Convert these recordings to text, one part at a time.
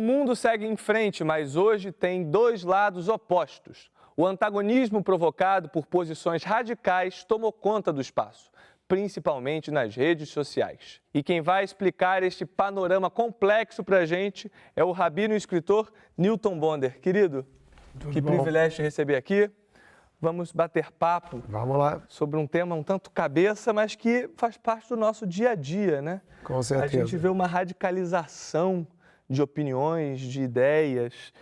mundo segue em frente, mas hoje tem dois lados opostos. O antagonismo provocado por posições radicais tomou conta do espaço, principalmente nas redes sociais. E quem vai explicar este panorama complexo para a gente é o rabino e escritor Newton Bonder. Querido, que privilégio te receber aqui. Vamos bater papo. Vamos lá. Sobre um tema um tanto cabeça, mas que faz parte do nosso dia a dia, né? Com certeza. A gente vê uma radicalização de opiniões, de ideias.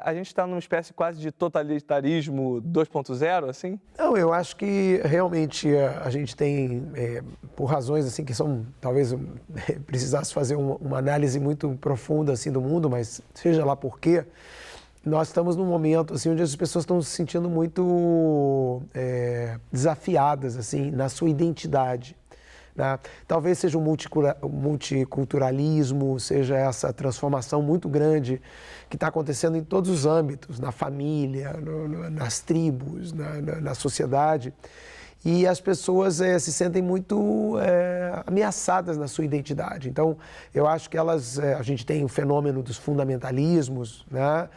A gente está numa espécie quase de totalitarismo 2.0, assim? Não, eu acho que realmente a gente tem, por razões assim que são, talvez precisasse fazer uma análise muito profunda assim do mundo, mas seja lá por quê, nós estamos num momento assim onde as pessoas estão se sentindo muito desafiadas assim na sua identidade. Né? Talvez seja o multiculturalismo, seja essa transformação muito grande que está acontecendo em todos os âmbitos, na família, nas tribos, na sociedade. E as pessoas se sentem muito ameaçadas na sua identidade. Então, eu acho que a gente tem o fenômeno dos fundamentalismos, né?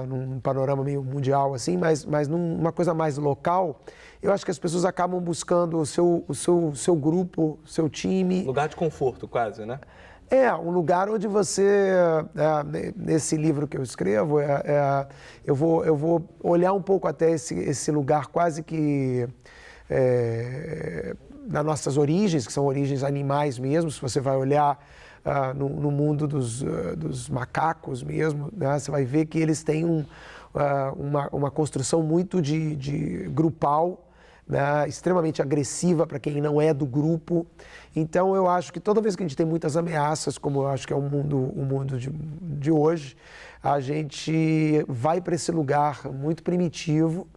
Num panorama meio mundial, assim, mas numa coisa mais local, eu acho que as pessoas acabam buscando o seu grupo, seu time. Lugar de conforto, quase, né? Um lugar onde você, nesse livro que eu escrevo, eu vou olhar um pouco até esse lugar quase que das nossas origens, que são origens animais mesmo. Se você vai olhar no mundo dos macacos mesmo, né, você vai ver que eles têm uma construção muito de grupal, né, extremamente agressiva para quem não é do grupo. Então eu acho que toda vez que a gente tem muitas ameaças, como eu acho que é o mundo de hoje, a gente vai para esse lugar muito primitivo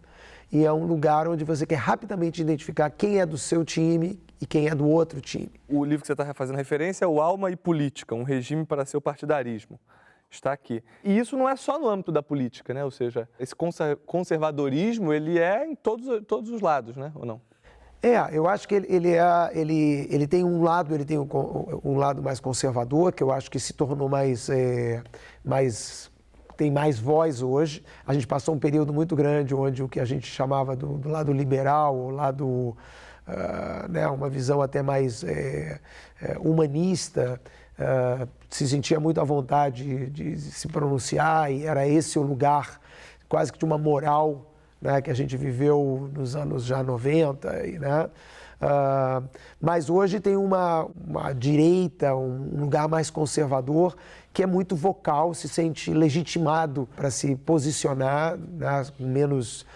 e é um lugar onde você quer rapidamente identificar quem é do seu time e quem é do outro time. O livro que você está fazendo referência é o Alma e Política, um regime para seu partidarismo. Está aqui. E isso não é só no âmbito da política, né? Ou seja, esse conservadorismo, ele é em todos os lados, né? Ou não? Eu acho que ele tem um lado, um lado mais conservador, que eu acho que se tornou tem mais voz hoje. A gente passou um período muito grande onde o que a gente chamava do lado liberal, o lado, uma visão até mais humanista, se sentia muito à vontade de se pronunciar e era esse o lugar quase que de uma moral, né, que a gente viveu nos anos já 90, né? Mas hoje tem uma direita, um lugar mais conservador, que é muito vocal, se sente legitimado para se posicionar, né, com menos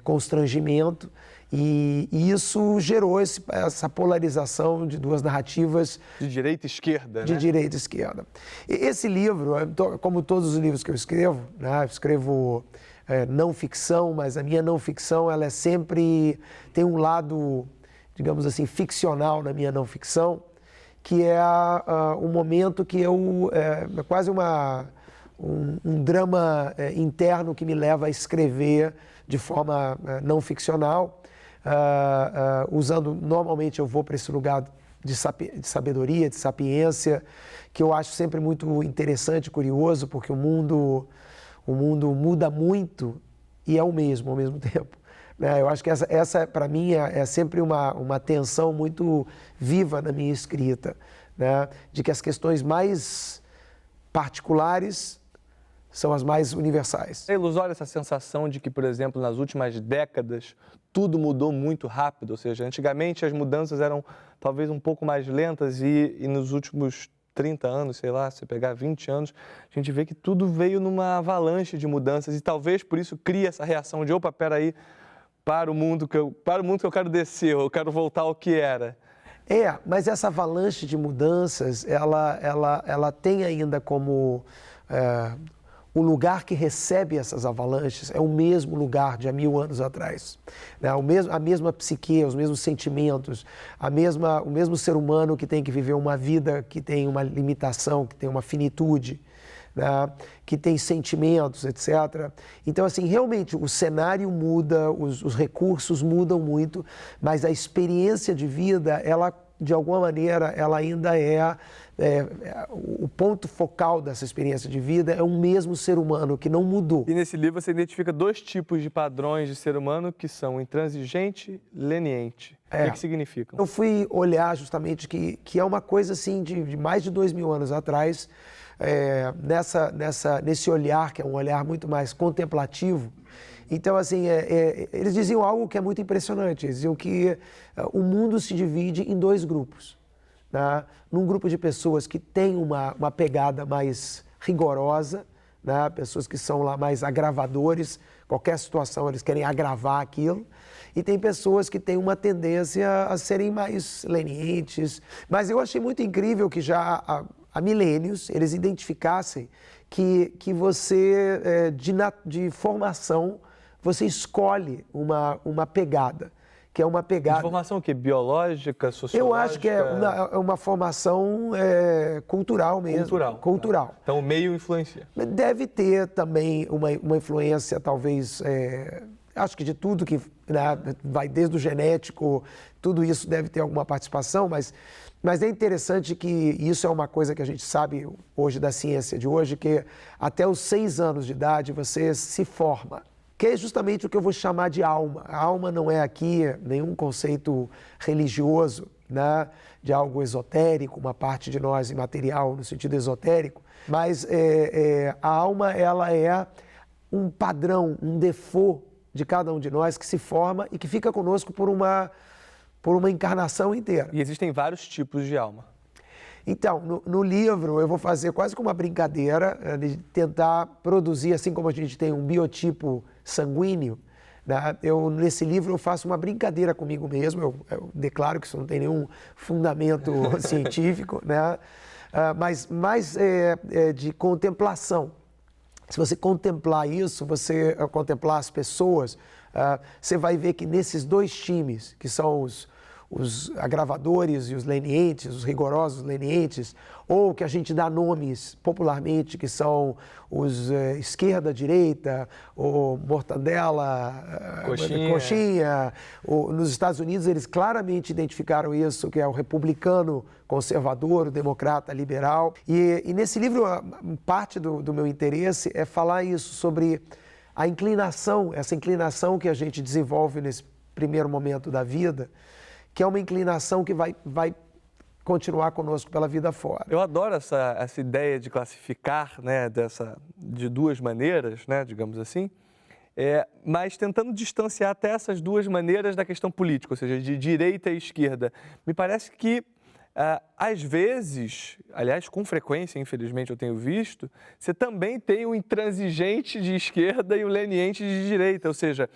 constrangimento. E isso gerou essa polarização de duas narrativas. De direita e esquerda, né? De direita e esquerda. Esse livro, como todos os livros que eu escrevo, né, eu escrevo não ficção, mas a minha não ficção, ela sempre tem um lado, digamos assim, ficcional na minha não ficção, que é um momento que é quase um drama interno que me leva a escrever de forma não ficcional, normalmente eu vou para esse lugar de sabedoria, de sapiência, que eu acho sempre muito interessante, curioso, porque o mundo muda muito e é o mesmo ao mesmo tempo. Né? Eu acho que essa para mim, é sempre uma tensão muito viva na minha escrita, né? De que as questões mais particulares são as mais universais. É ilusória essa sensação de que, por exemplo, nas últimas décadas, tudo mudou muito rápido, ou seja, antigamente as mudanças eram talvez um pouco mais lentas e nos últimos 30 anos, sei lá, se pegar 20 anos, a gente vê que tudo veio numa avalanche de mudanças e talvez por isso cria essa reação de, opa, peraí, para o mundo que eu quero descer, eu quero voltar ao que era. Mas essa avalanche de mudanças, ela tem ainda como o lugar que recebe essas avalanches é o mesmo lugar de há 1000 anos atrás. Né? A mesma psique, os mesmos sentimentos, o mesmo ser humano que tem que viver uma vida que tem uma limitação, que tem uma finitude, né? Que tem sentimentos, etc. Então, assim, realmente o cenário muda, os recursos mudam muito, mas a experiência de vida, ela de alguma maneira, ela ainda o ponto focal dessa experiência de vida é um mesmo ser humano que não mudou. E nesse livro você identifica 2 tipos de padrões de ser humano que são intransigente e leniente. O que significam? Eu fui olhar justamente que é uma coisa assim de mais de 2000 anos atrás, nesse olhar, que é um olhar muito mais contemplativo. Então, assim, eles diziam algo que é muito impressionante. Eles diziam que o mundo se divide em 2 grupos. Né? Num grupo de pessoas que têm uma pegada mais rigorosa, né? Pessoas que são lá mais agravadores, qualquer situação eles querem agravar aquilo. E tem pessoas que têm uma tendência a serem mais lenientes. Mas eu achei muito incrível que já há milênios eles identificassem que você, de formação, você escolhe uma pegada, que é uma pegada... De formação o quê? Biológica, sociológica? Eu acho que é uma formação cultural mesmo. Cultural. Tá. Então o meio influencia. Deve ter também uma influência, talvez, acho que de tudo que, né, vai desde o genético, tudo isso deve ter alguma participação, mas é interessante que isso é uma coisa que a gente sabe hoje da ciência de hoje, que até os 6 anos de idade você se forma. Que é justamente o que eu vou chamar de alma. A alma não é aqui nenhum conceito religioso, né, de algo esotérico, uma parte de nós imaterial no sentido esotérico, mas a alma ela é um padrão, um default de cada um de nós que se forma e que fica conosco por uma encarnação inteira. E existem vários tipos de alma. Então, no livro eu vou fazer quase como uma brincadeira de tentar produzir, assim como a gente tem um biotipo sanguíneo, né? Nesse livro eu faço uma brincadeira comigo mesmo, eu declaro que isso não tem nenhum fundamento científico, né? Mas mais de contemplação. Se você contemplar isso, você contemplar as pessoas, você vai ver que nesses 2 times, que são os agravadores e os lenientes, os rigorosos lenientes, ou que a gente dá nomes popularmente, que são os esquerda-direita, ou mortadela, coxinha. Nos Estados Unidos eles claramente identificaram isso, que é o republicano conservador, o democrata liberal. E nesse livro, parte do meu interesse é falar isso, sobre a inclinação, essa inclinação que a gente desenvolve nesse primeiro momento da vida, que é uma inclinação que vai continuar conosco pela vida fora. Eu adoro essa ideia de classificar, né, de 2 maneiras, né, digamos assim, mas tentando distanciar até essas 2 maneiras da questão política, ou seja, de direita e esquerda. Me parece que, às vezes, aliás, com frequência, infelizmente eu tenho visto, você também tem o intransigente de esquerda e o leniente de direita, ou seja,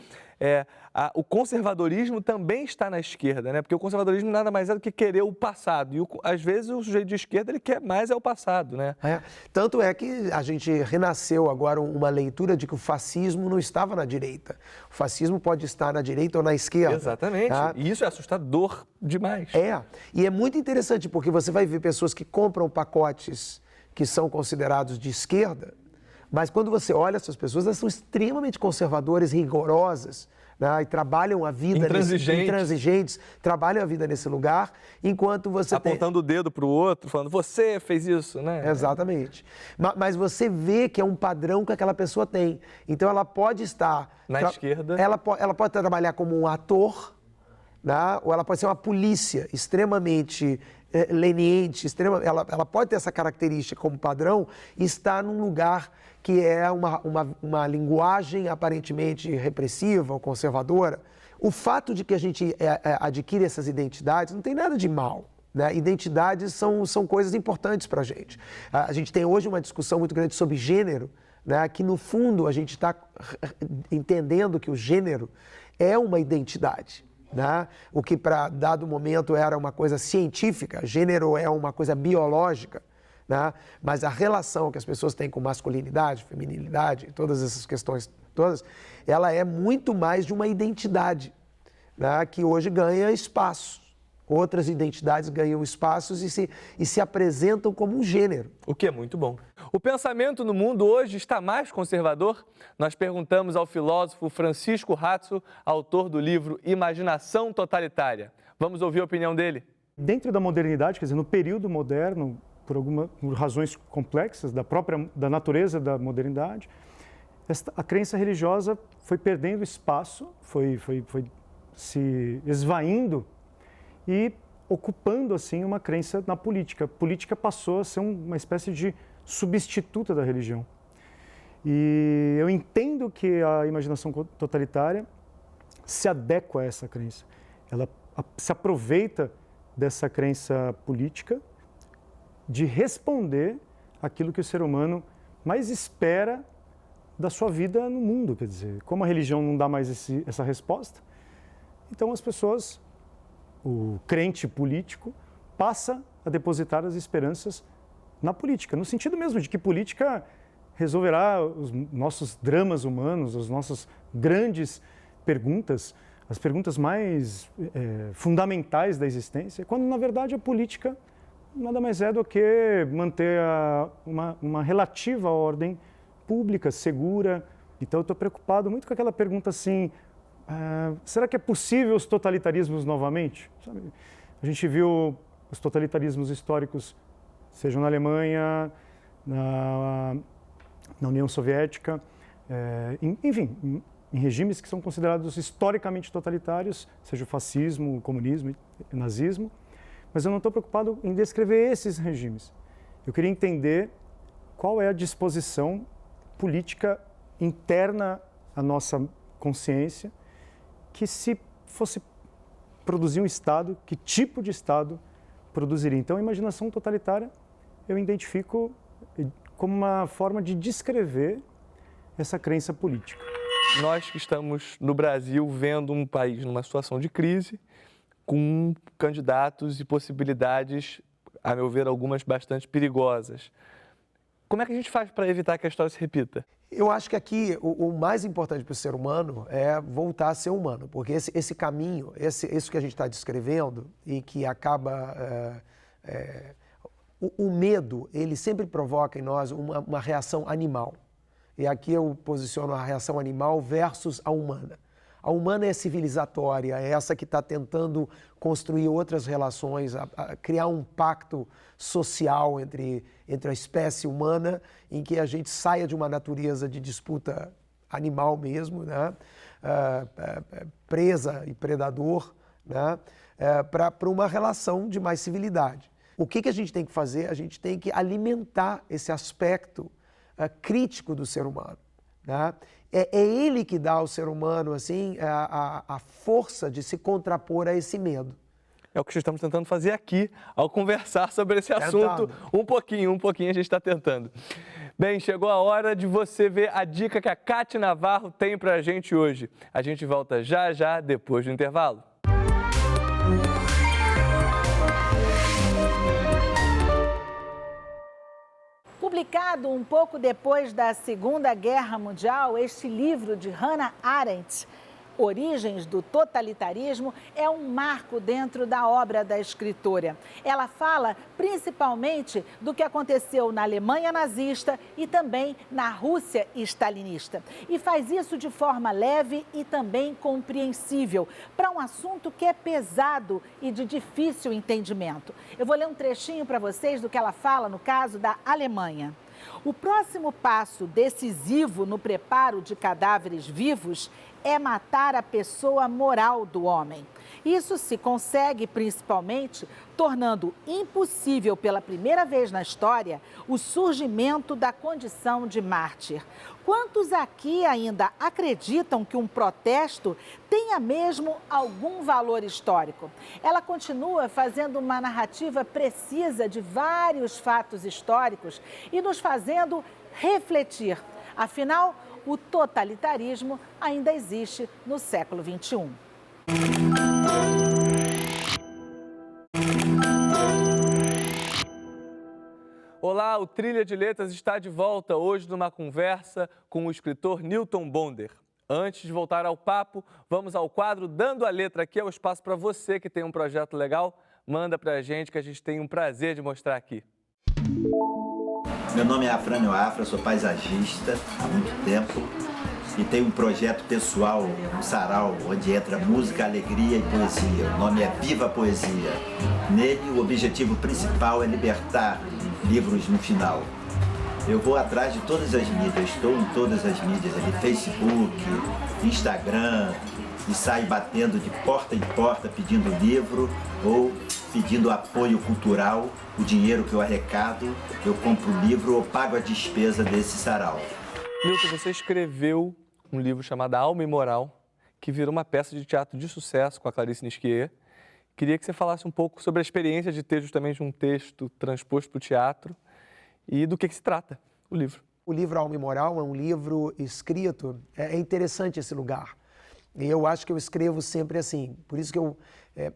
o conservadorismo também está na esquerda, né? Porque o conservadorismo nada mais é do que querer o passado. E, às vezes, o sujeito de esquerda ele quer mais o passado, né? Tanto é que a gente renasceu agora uma leitura de que o fascismo não estava na direita. O fascismo pode estar na direita ou na esquerda. Exatamente. Tá? E isso é assustador demais. E é muito interessante porque você vai ver pessoas que compram pacotes que são considerados de esquerda, mas quando você olha essas pessoas, elas são extremamente conservadoras, rigorosas, né? E trabalham a vida... Intransigentes. Trabalham a vida nesse lugar, enquanto você apontando o dedo para o outro, falando, você fez isso, né? Exatamente. Mas você vê que é um padrão que aquela pessoa tem. Então, ela pode estar... Na esquerda. Ela pode trabalhar como um ator, né? Ou ela pode ser uma polícia extremamente leniente, ela pode ter essa característica como padrão e estar num lugar que é uma linguagem aparentemente repressiva ou conservadora. O fato de que a gente adquire essas identidades não tem nada de mal, né? Identidades são coisas importantes para a gente. A gente tem hoje uma discussão muito grande sobre gênero, né? Que no fundo a gente está entendendo que o gênero é uma identidade. Né? O que para dado momento era uma coisa científica, gênero é uma coisa biológica, né? Mas a relação que as pessoas têm com masculinidade, feminilidade, todas essas questões todas, ela é muito mais de uma identidade, né? Que hoje ganha espaço. Outras identidades ganham espaços e se apresentam como um gênero. O que é muito bom. O pensamento no mundo hoje está mais conservador? Nós perguntamos ao filósofo Francisco Ratzo, autor do livro Imaginação Totalitária. Vamos ouvir a opinião dele? Dentro da modernidade, quer dizer, no período moderno, por razões complexas da natureza da modernidade, a crença religiosa foi perdendo espaço, foi se esvaindo e ocupando, assim, uma crença na política. A política passou a ser uma espécie de substituta da religião. E eu entendo que a imaginação totalitária se adequa a essa crença. Ela se aproveita dessa crença política de responder aquilo que o ser humano mais espera da sua vida no mundo. Quer dizer, como a religião não dá mais essa resposta, então as pessoas, o crente político, passa a depositar as esperanças na política, no sentido mesmo de que política resolverá os nossos dramas humanos, as nossas grandes perguntas, as perguntas mais fundamentais da existência, quando na verdade a política nada mais é do que manter uma relativa ordem pública, segura. Então eu estou preocupado muito com aquela pergunta assim, será que é possível os totalitarismos novamente? Sabe? A gente viu os totalitarismos históricos, sejam na Alemanha, na União Soviética, enfim, em regimes que são considerados historicamente totalitários, seja o fascismo, o comunismo, o nazismo, mas eu não estou preocupado em descrever esses regimes. Eu queria entender qual é a disposição política interna à nossa consciência, que se fosse produzir um Estado, que tipo de Estado produziria. Então, a imaginação totalitária eu identifico como uma forma de descrever essa crença política. Nós que estamos no Brasil vendo um país numa situação de crise, com candidatos e possibilidades, a meu ver, algumas bastante perigosas. Como é que a gente faz para evitar que a história se repita? Eu acho que aqui o mais importante para o ser humano é voltar a ser humano, porque esse caminho, isso que a gente está descrevendo e que acaba... O medo, ele sempre provoca em nós uma reação animal. E aqui eu posiciono a reação animal versus a humana. A humana é civilizatória, é essa que está tentando construir outras relações, criar um pacto social entre a espécie humana, em que a gente saia de uma natureza de disputa animal mesmo, né? Presa e predador, né? Para uma relação de mais civilidade. O que a gente tem que fazer? A gente tem que alimentar esse aspecto crítico do ser humano, né? É ele que dá ao ser humano assim, a força de se contrapor a esse medo. É o que estamos tentando fazer aqui, ao conversar sobre esse assunto. Um pouquinho a gente está tentando. Bem, chegou a hora de você ver a dica que a Cate Navarro tem para a gente hoje. A gente volta já, depois do intervalo. Publicado um pouco depois da Segunda Guerra Mundial, este livro de Hannah Arendt, Origens do Totalitarismo, é um marco dentro da obra da escritora. Ela fala principalmente do que aconteceu na Alemanha nazista e também na Rússia stalinista. E faz isso de forma leve e também compreensível, para um assunto que é pesado e de difícil entendimento. Eu vou ler um trechinho para vocês do que ela fala no caso da Alemanha. O próximo passo decisivo no preparo de cadáveres vivos é matar a pessoa moral do homem. Isso se consegue principalmente tornando impossível pela primeira vez na história o surgimento da condição de mártir. Quantos aqui ainda acreditam que um protesto tenha mesmo algum valor histórico? Ela continua fazendo uma narrativa precisa de vários fatos históricos e nos fazendo refletir. Afinal, o totalitarismo ainda existe no século XXI. Olá, o Trilha de Letras está de volta hoje numa conversa com o escritor Newton Bonder. Antes de voltar ao papo, vamos ao quadro Dando a Letra. Aqui é o espaço para você que tem um projeto legal. Manda para a gente que a gente tem um prazer de mostrar aqui. Meu nome é Afrânio Afra, sou paisagista há muito tempo e tem um projeto pessoal, um sarau, onde entra música, alegria e poesia. O nome é Viva a Poesia. Nele, o objetivo principal é libertar livros no final. Eu vou atrás de todas as mídias, estou em todas as mídias ali, Facebook, Instagram, e saio batendo de porta em porta pedindo livro ou pedindo apoio cultural. O dinheiro que eu arrecado, eu compro o livro ou pago a despesa desse sarau. Milton, você escreveu um livro chamado Alma e Moral, que virou uma peça de teatro de sucesso com a Clarice Nisquier. Queria que você falasse um pouco sobre a experiência de ter justamente um texto transposto para o teatro e do que se trata o livro. O livro Alma e Moral é um livro escrito, é interessante esse lugar. E eu acho que eu escrevo sempre assim, por isso que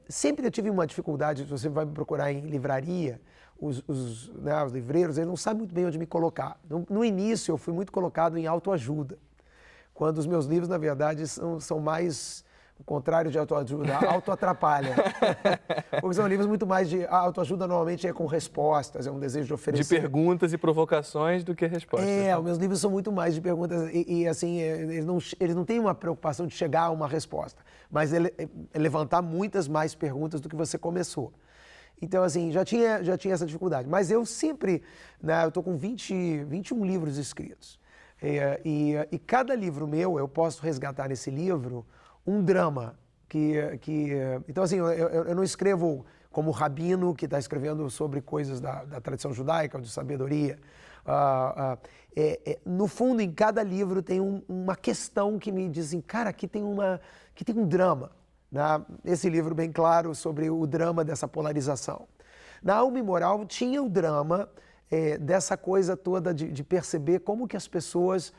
sempre eu tive uma dificuldade, você vai me procurar em livraria, os livreiros, eles não sabem muito bem onde me colocar. No início eu fui muito colocado em autoajuda, quando os meus livros, na verdade, são mais o contrário de autoajuda, autoatrapalha. Porque são livros muito mais de autoajuda, normalmente é com respostas, é um desejo de oferecer. De perguntas e provocações do que respostas. Os meus livros são muito mais de perguntas e assim, eles não têm uma preocupação de chegar a uma resposta, mas levantar muitas mais perguntas do que você começou. Então, assim, já tinha essa dificuldade. Mas eu sempre, eu estou com 21 livros escritos. E cada livro meu, eu posso resgatar nesse livro um drama. Então, assim, eu não escrevo como rabino que está escrevendo sobre coisas da tradição judaica, ou de sabedoria. No fundo, em cada livro tem uma questão que me dizem, cara, aqui tem um drama. Esse livro bem claro sobre o drama dessa polarização. Na Alma e Moral tinha o drama dessa coisa toda de perceber como que as pessoas...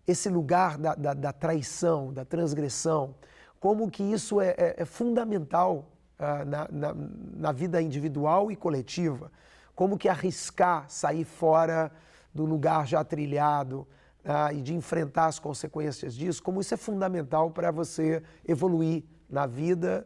esse lugar da traição, da transgressão, como que isso é fundamental na vida individual e coletiva, como que arriscar sair fora do lugar já trilhado e de enfrentar as consequências disso, como isso é fundamental para você evoluir na vida,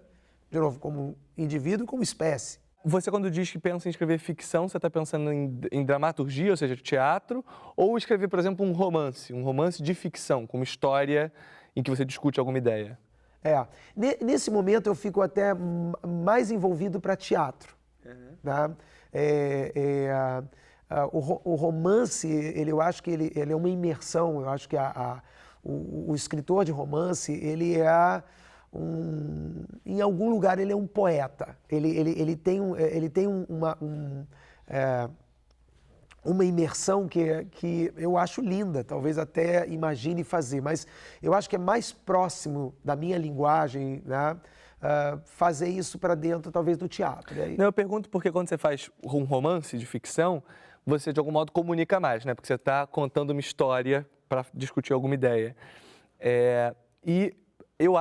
de novo, como indivíduo e como espécie. Você, quando diz que pensa em escrever ficção, você está pensando em dramaturgia, ou seja, teatro, ou escrever, por exemplo, um romance de ficção, com uma história em que você discute alguma ideia? Nesse momento eu fico até mais envolvido para teatro. Tá? O romance, eu acho que ele é uma imersão, eu acho que o escritor de romance, ele em algum lugar ele é um poeta, ele tem uma imersão que eu acho linda, talvez até imagine fazer, mas eu acho que é mais próximo da minha linguagem, né, fazer isso para dentro talvez do teatro. Não, eu pergunto porque quando você faz um romance de ficção, você de algum modo comunica mais, né? Porque você está contando uma história para discutir alguma ideia. E eu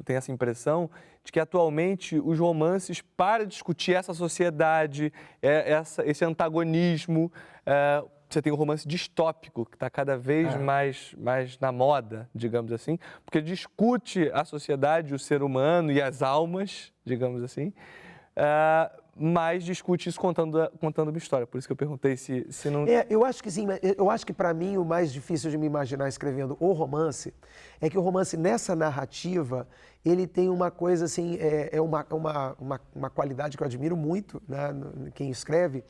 tenho essa impressão de que atualmente os romances, para discutir essa sociedade, esse antagonismo, você tem um romance distópico que está cada vez mais na moda, digamos assim, porque discute a sociedade, o ser humano e as almas, digamos assim, mas discute isso contando uma história. Por isso que eu perguntei se não... eu acho que sim, eu acho que para mim o mais difícil de me imaginar escrevendo o romance é que o romance nessa narrativa, ele tem uma coisa assim, uma qualidade que eu admiro muito, né, quem escreve,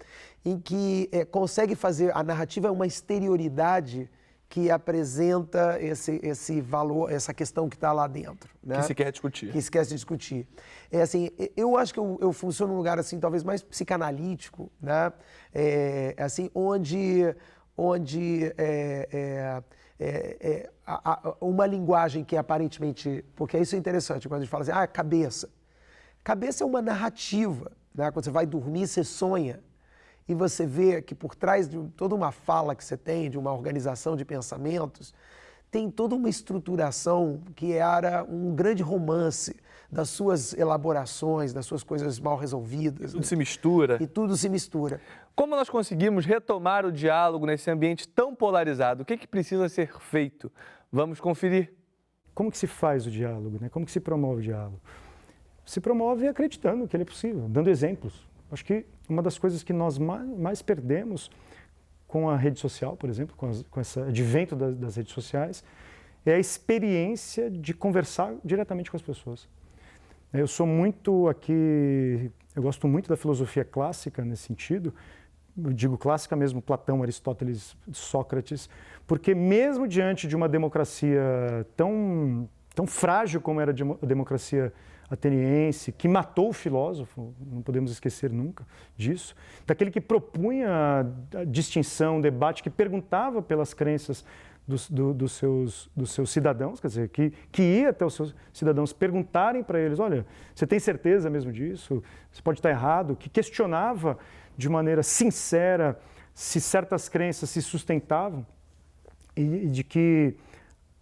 em que consegue fazer, a narrativa é uma exterioridade que apresenta esse valor, essa questão que está lá dentro. Né? Que se quer discutir. Que se quer discutir. Assim, eu acho que eu funciono num lugar assim, talvez mais psicanalítico, né? Assim, onde uma linguagem que aparentemente... Porque isso é interessante, quando a gente fala assim, cabeça. Cabeça é uma narrativa. Né? Quando você vai dormir, você sonha. E você vê que por trás de toda uma fala que você tem, de uma organização de pensamentos, tem toda uma estruturação que era um grande romance das suas elaborações, das suas coisas mal resolvidas. Tudo se mistura. E tudo se mistura. Como nós conseguimos retomar o diálogo nesse ambiente tão polarizado? O que precisa ser feito? Vamos conferir. Como que se faz o diálogo, né? Como que se promove o diálogo? Se promove acreditando que ele é possível, dando exemplos. Acho que uma das coisas que nós mais perdemos com a rede social, por exemplo, com esse advento das redes sociais, é a experiência de conversar diretamente com as pessoas. Eu gosto muito da filosofia clássica nesse sentido, eu digo clássica mesmo, Platão, Aristóteles, Sócrates, porque mesmo diante de uma democracia tão frágil como era a democracia ateniense, que matou o filósofo, não podemos esquecer nunca disso, daquele que propunha a distinção, o debate, que perguntava pelas crenças dos seus cidadãos, quer dizer, que ia até os seus cidadãos perguntarem para eles, olha, você tem certeza mesmo disso? Você pode estar errado? Que questionava de maneira sincera se certas crenças se sustentavam e de que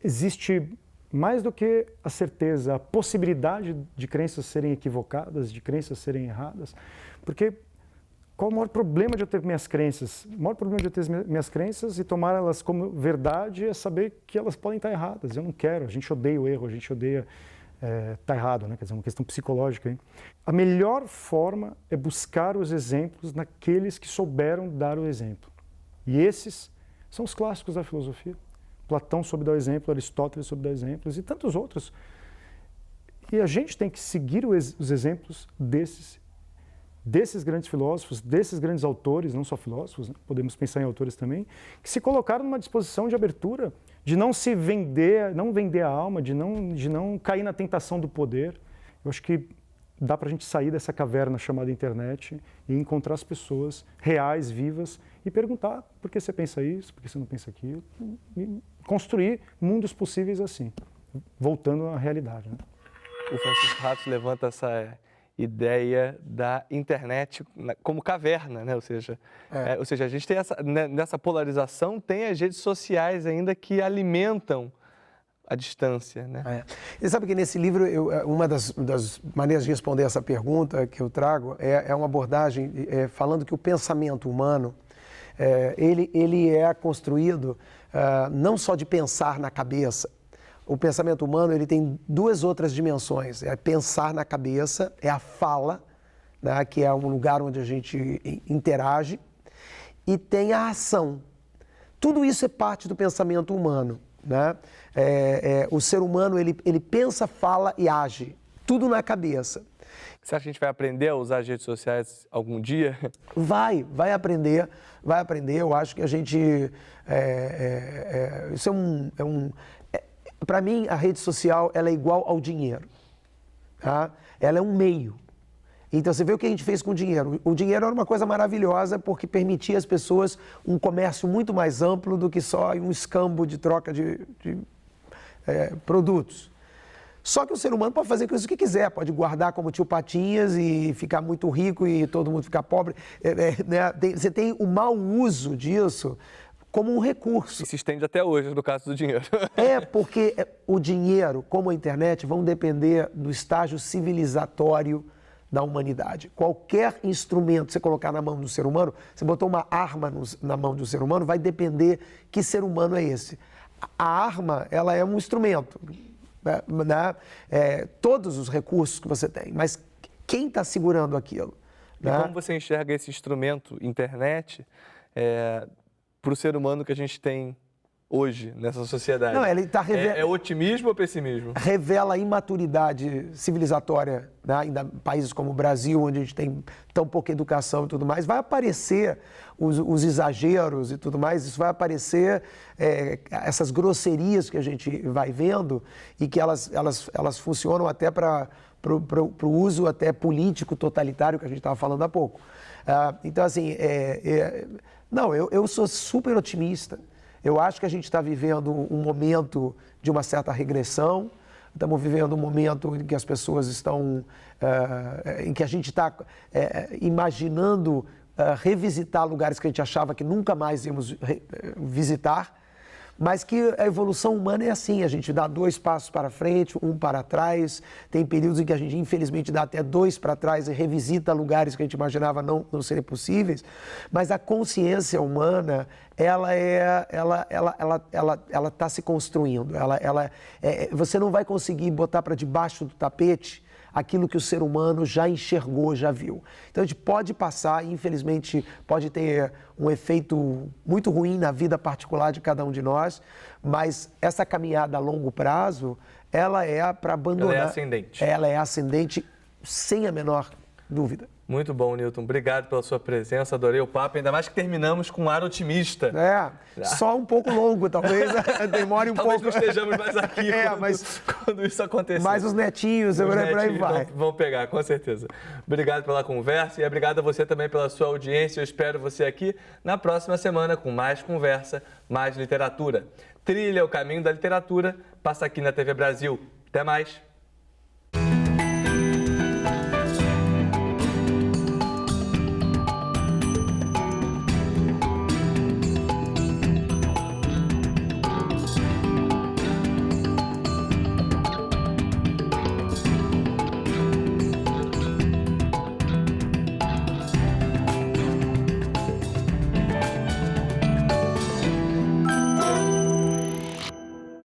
existe mais do que a certeza, a possibilidade de crenças serem equivocadas, de crenças serem erradas, porque qual o maior problema de eu ter minhas crenças? O maior problema de eu ter minhas crenças e tomar elas como verdade é saber que elas podem estar erradas. Eu não quero, a gente odeia o erro, a gente odeia estar errado, né? Quer dizer, uma questão psicológica. Hein? A melhor forma é buscar os exemplos naqueles que souberam dar o exemplo. E esses são os clássicos da filosofia. Platão soube dar o exemplo, Aristóteles soube dar exemplos e tantos outros. E a gente tem que seguir os exemplos desses grandes filósofos, desses grandes autores, não só filósofos, né? Podemos pensar em autores também, que se colocaram numa disposição de abertura, de não se vender, não vender a alma, de não cair na tentação do poder. Eu acho que dá para a gente sair dessa caverna chamada internet e encontrar as pessoas reais, vivas, e perguntar por que você pensa isso, por que você não pensa aquilo, e construir mundos possíveis assim, voltando à realidade. Né? O Francisco Ratos levanta essa ideia da internet como caverna, né? Ou seja, a gente tem nessa polarização, tem as redes sociais ainda que alimentam a distância, né? E sabe que nesse livro, uma das maneiras de responder essa pergunta que eu trago é uma abordagem falando que o pensamento humano, ele é construído não só de pensar na cabeça. O pensamento humano ele tem duas outras dimensões. É pensar na cabeça, é a fala, né, que é um lugar onde a gente interage, e tem a ação. Tudo isso é parte do pensamento humano. Né? O ser humano ele pensa, fala e age. Tudo na cabeça. Você acha que a gente vai aprender a usar as redes sociais algum dia? Vai aprender. Eu acho que a gente... isso para mim, a rede social ela é igual ao dinheiro. Tá? Ela é um meio. Então, você vê o que a gente fez com o dinheiro. O dinheiro era uma coisa maravilhosa porque permitia às pessoas um comércio muito mais amplo do que só um escambo de troca de produtos. Só que o ser humano pode fazer com isso o que quiser, pode guardar como tio Patinhas e ficar muito rico e todo mundo ficar pobre. Você tem o mau uso disso como um recurso. E se estende até hoje, no caso do dinheiro. Porque o dinheiro, como a internet, vão depender do estágio civilizatório da humanidade. Qualquer instrumento que você colocar na mão do ser humano, você botou uma arma na mão do ser humano, vai depender que ser humano é esse. A arma, ela é um instrumento. Todos os recursos que você tem, mas quem está segurando aquilo? E como você enxerga esse instrumento, internet, para o ser humano que a gente tem hoje, nessa sociedade? Não, ele tá é otimismo ou pessimismo? Revela a imaturidade civilizatória, né? Ainda em países como o Brasil, onde a gente tem tão pouca educação e tudo mais, vai aparecer os exageros e tudo mais, isso vai aparecer, essas grosserias que a gente vai vendo e que elas funcionam até para o uso até político totalitário que a gente estava falando há pouco. Então, assim, eu sou super otimista. Eu acho que a gente está vivendo um momento de uma certa regressão, estamos vivendo um momento em que as pessoas estão, em que a gente está imaginando revisitar lugares que a gente achava que nunca mais íamos visitar, mas que a evolução humana é assim, a gente dá 2 passos para frente, 1 para trás, tem períodos em que a gente infelizmente dá até 2 para trás e revisita lugares que a gente imaginava não serem possíveis, mas a consciência humana, ela está se construindo, você não vai conseguir botar para debaixo do tapete aquilo que o ser humano já enxergou, já viu. Então a gente pode passar, infelizmente, pode ter um efeito muito ruim na vida particular de cada um de nós, mas essa caminhada a longo prazo, ela é para abandonar. Ela é ascendente. Ela é ascendente sem a menor dúvida. Muito bom, Newton. Obrigado pela sua presença, adorei o papo, ainda mais que terminamos com um ar otimista. Só um pouco longo, talvez demore um Talvez pouco. não estejamos mais aqui quando isso acontecer. Mas os netinhos, por aí vai. Vão pegar, com certeza. Obrigado pela conversa e obrigado a você também pela sua audiência. Eu espero você aqui na próxima semana com mais conversa, mais literatura. Trilha o caminho da literatura, passa aqui na TV Brasil. Até mais.